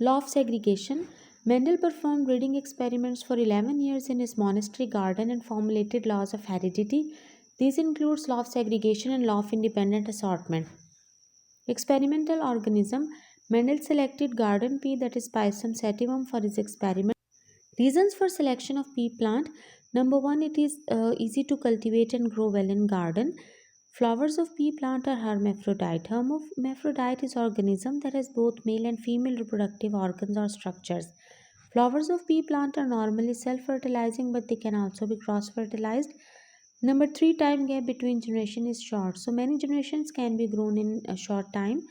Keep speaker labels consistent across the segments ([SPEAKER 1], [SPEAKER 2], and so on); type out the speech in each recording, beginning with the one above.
[SPEAKER 1] Law of segregation. Mendel performed breeding experiments for 11 years in his monastery garden and formulated laws of heredity. These includes law of segregation and law of independent assortment. Experimental organism. Mendel selected garden pea, that is Pisum sativum, for his experiment. Reasons for selection of pea plant. Number one, it is easy to cultivate and grow well in garden. Flowers of pea plant are hermaphrodite. Hermaphrodite is organism that has both male and female reproductive organs or structures. Flowers of pea plant are normally self-fertilizing, but they can also be cross-fertilized. Number three, time gap between generation is short. So many generations can be grown in a short time.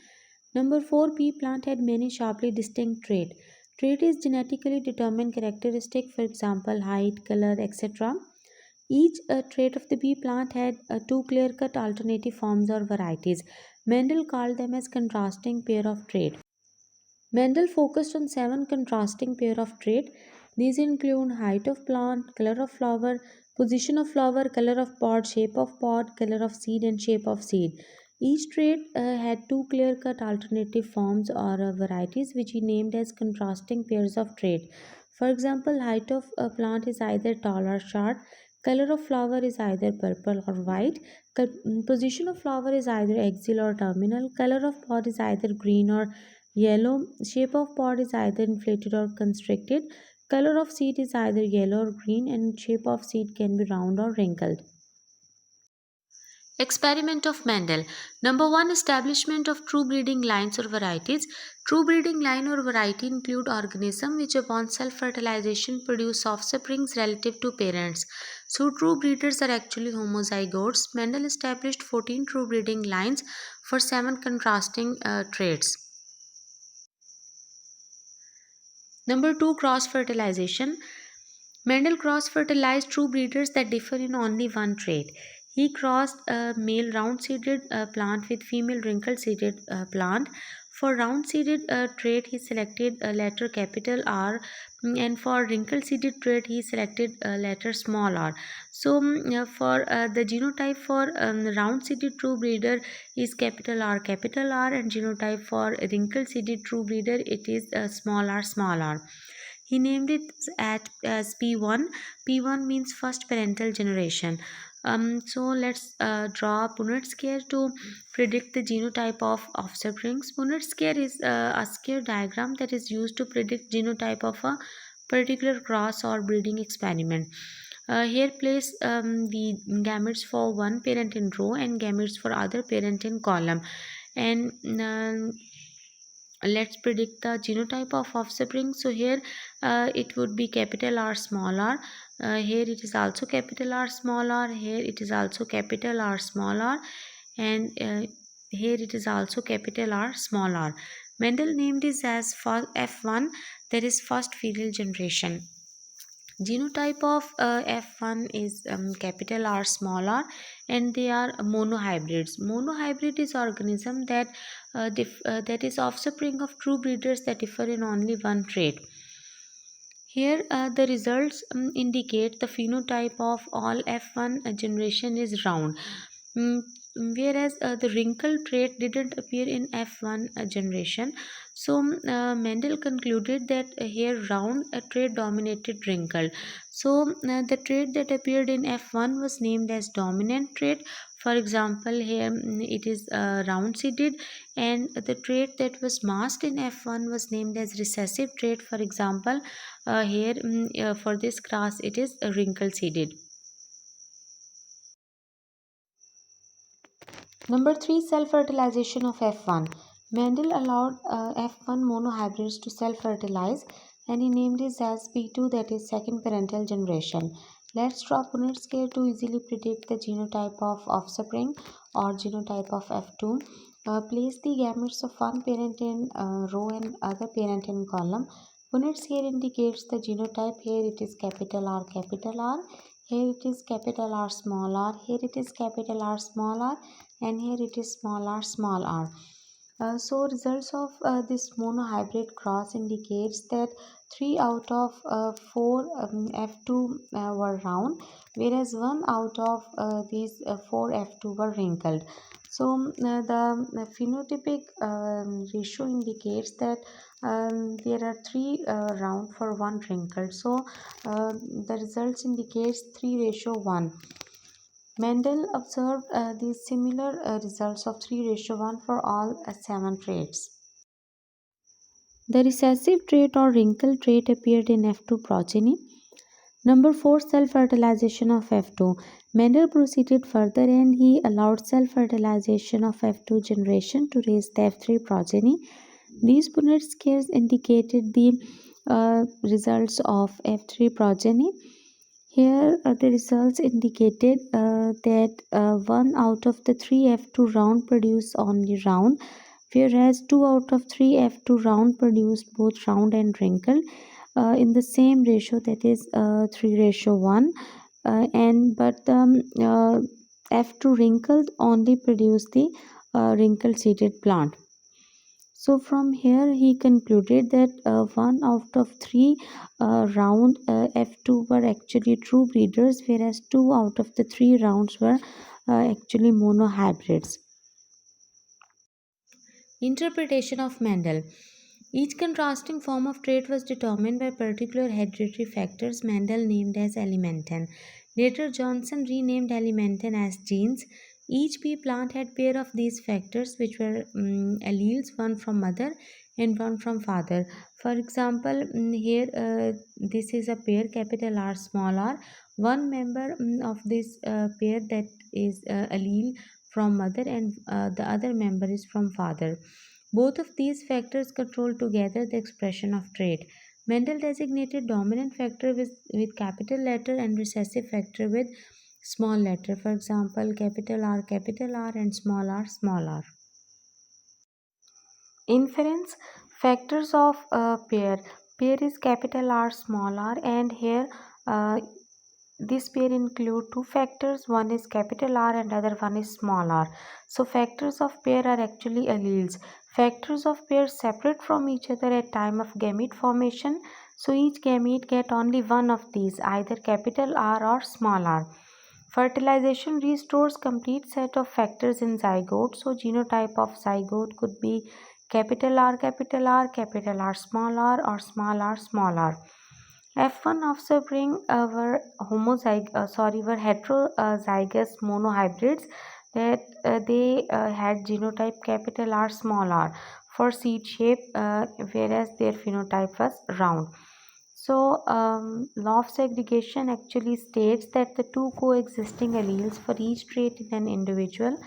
[SPEAKER 1] Number four, pea plant had many sharply distinct traits. Trait is genetically determined characteristic, for example, height, color, etc. Each trait of the pea plant had two clear-cut alternative forms or varieties. Mendel called them as contrasting pair of trait. Mendel focused on seven contrasting pair of trait. These include height of plant, color of flower, position of flower, color of pod, color of seed, and shape of seed. Each trait had two clear-cut alternative forms or varieties which he named as contrasting pairs of trait. For example, height of a plant is either tall or short, color of flower is either purple or white, position of flower is either axial or terminal, color of pod is either green or yellow, shape of pod is either inflated or constricted, color of seed is either yellow or green, and shape of seed can be round or wrinkled. Experiment of Mendel. Number one, establishment of true breeding lines or varieties. True breeding line or variety include organisms which upon self-fertilization produce offsprings relative to parents. So true breeders are actually homozygotes. Mendel established 14 true breeding lines for 7 contrasting traits. Number two, cross fertilization. Mendel cross fertilized true breeders that differ in only one trait. He crossed a male round seeded plant with female wrinkled seeded plant. For round seeded trait, he selected a letter capital R, and for wrinkled seeded trait, he selected a letter small r. So, for the genotype for round seeded true breeder is capital R, and genotype for wrinkled seeded true breeder it is small r. He named it as P1. P1 means first parental generation. So let's draw Punnett square to predict the genotype of offsprings. Punnett square is a square diagram that is used to predict genotype of a particular cross or breeding experiment. Here place the gametes for one parent in row and gametes for other parent in column, and let's predict the genotype of offspring. So here it would be capital R small r, here it is also capital R small r, here it is also capital R small r, and here it is also capital R small r. Mendel named this as F1, that is first female generation. Genotype of F1 is capital R small r, and they are monohybrids. Monohybrid is organism that is offspring of true breeders that differ in only one trait. Here the results indicate the phenotype of all F1 generation is round. Mm, Whereas the wrinkle trait didn't appear in F1 generation. So Mendel concluded that here round trait dominated wrinkled. So the trait that appeared in F1 was named as dominant trait. For example, here it is round seeded, and the trait that was masked in F1 was named as recessive trait. For example, here for this grass it is wrinkle seeded. Number three, self-fertilization of F1. Mendel allowed F1 monohybrids to self-fertilize, and he named this as P2, that is second parental generation. Let's draw Punnett scale to easily predict the genotype of offspring or genotype of F2. Place the gametes of one parent in row and other parent in column. Punnett scale indicates the genotype. Here it is capital R, here it is capital R small r, here it is capital R small r, and here it is small r. So results of this monohybrid cross indicates that 3 out of 4 F2 were round, whereas 1 out of these 4 F2 were wrinkled. So the phenotypic ratio indicates that There are three round for one wrinkle. So the results indicates 3:1. Mendel observed these similar results of 3:1 for all seven traits. The recessive trait or wrinkle trait appeared in F2 progeny. Number 4, self fertilization of F2. Mendel proceeded further and he allowed self fertilization of F2 generation to raise the F3 progeny. These Punnett scales indicated the results of F3 progeny. Here, the results indicated that 1 out of the 3 F2 round produced only round, whereas 2 out of 3 F2 round produced both round and wrinkle in the same ratio, that is 3:1. And but F2 wrinkled only produced the wrinkle seeded plant. So from here he concluded that 1 out of 3 round F2 were actually true breeders, whereas 2 out of the 3 rounds were actually monohybrids. Interpretation of Mendel. Each contrasting form of trait was determined by particular hereditary factors Mendel named as elementen. Later, Johnson renamed elementen as genes. Each pea plant had pair of these factors, which were alleles, one from mother and one from father. For example, here this is a pair, capital R, small r. One member of this pair, that is allele from mother, and the other member is from father. Both of these factors control together the expression of trait. Mendel designated dominant factor with capital letter and recessive factor with small letter. For example, capital R, and small r. Inference factors of a pair. Pair is capital R, small r, and here uh, this pair include two factors. One is capital R and other one is small r. So factors of pair are actually alleles. Factors of pair separate from each other at time of gamete formation. So each gamete get only one of these, either capital R or small r. Fertilization restores complete set of factors in zygote. So genotype of zygote could be capital R, capital R, capital R, or small r, small r. F1 offspring were heterozygous monohybrids that they had genotype capital R, small r for seed shape, whereas their phenotype was round. So, law of segregation actually states that the two coexisting alleles for each trait in an individual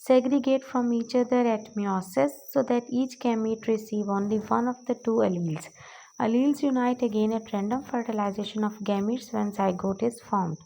[SPEAKER 1] segregate from each other at meiosis so that each gamete receive only one of the two alleles. Alleles unite again at random fertilization of gametes when zygote is formed.